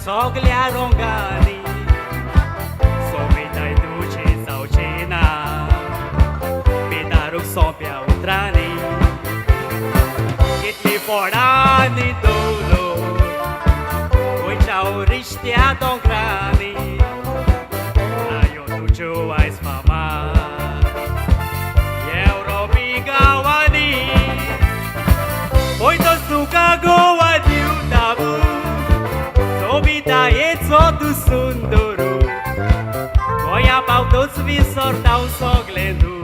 soglia rongani Somitai duce sau cina Pitaruk sopia utrani Kitli forani dolo Oi ciao ristia dongrani Ayo tu juais mama Europi gawani Oi tos tu kago adiu tabu Sobita etso tu sundoru Oi apau toți visor tau soglendu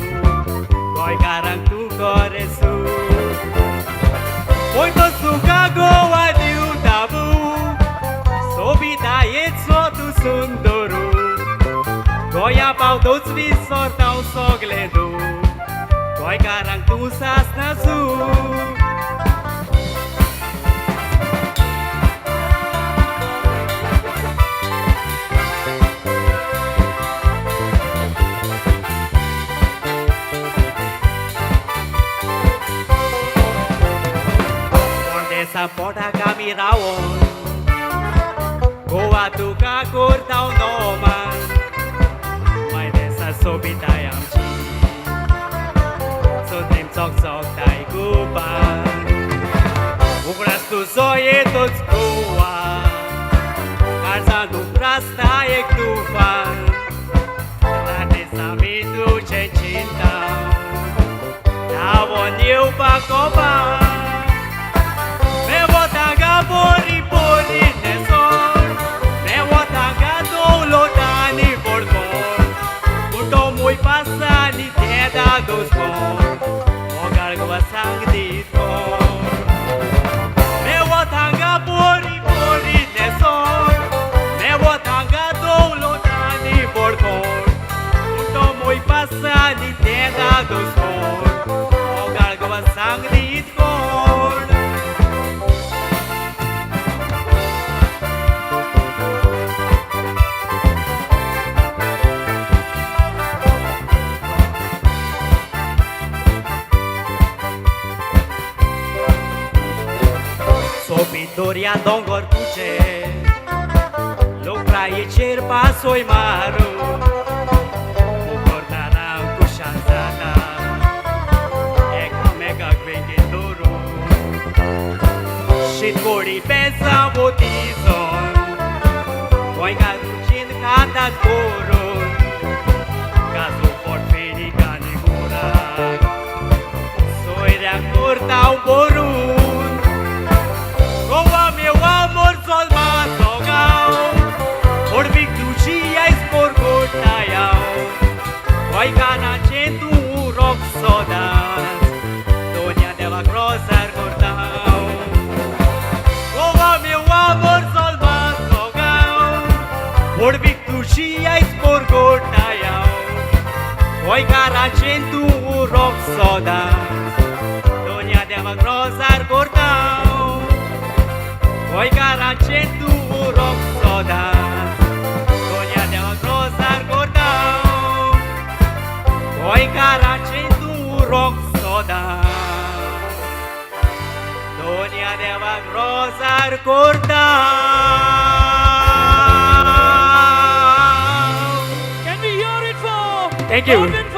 Oi garang tu coresu Oi tos tu kago adiu tabu Sobita etso tu sundoru Oi apau toți visor tau soglendu Oi garang tu sasnasu Sa poda kami rawon Goa tu ka kurtau noman Mai desa sobita yang chi So dream sok sok tai guban Ukras tu soye toți goa Karza nu prasta e tufan La desa mi duce cinta Davon eu pa copan Pori pori nesor Ne watanga dolo dani borgor Kuto muy pasani teda dos por Ogar gwa sang ditor Ne watanga pori pori nesor Ne watanga dolo dani borgor Kuto muy pasani teda dos por Ogar gwa sang ditor Victoria dongor kuce Lucra e cerpa soi maru Cortara cu șanzata Eka mega gvenge doru Și cori pensa botizon Voi ca rucin cata corul Cazu forfeni ca negura Soi rea curta un borun Goa meu amor sol matogau Orbic ducia spor gotaiau Vai cana centu rock sodas Donia de la grosar cortau Goa meu amor sol matogau Orbic ducia spor gotaiau Vai cana centu rock sodas Donia de la grosar cortau Oi garancentu rock soda Donia de la grosar gordau Oi garancentu rock soda Donia de la grosar gordau Can we hear it for Thank you. Golden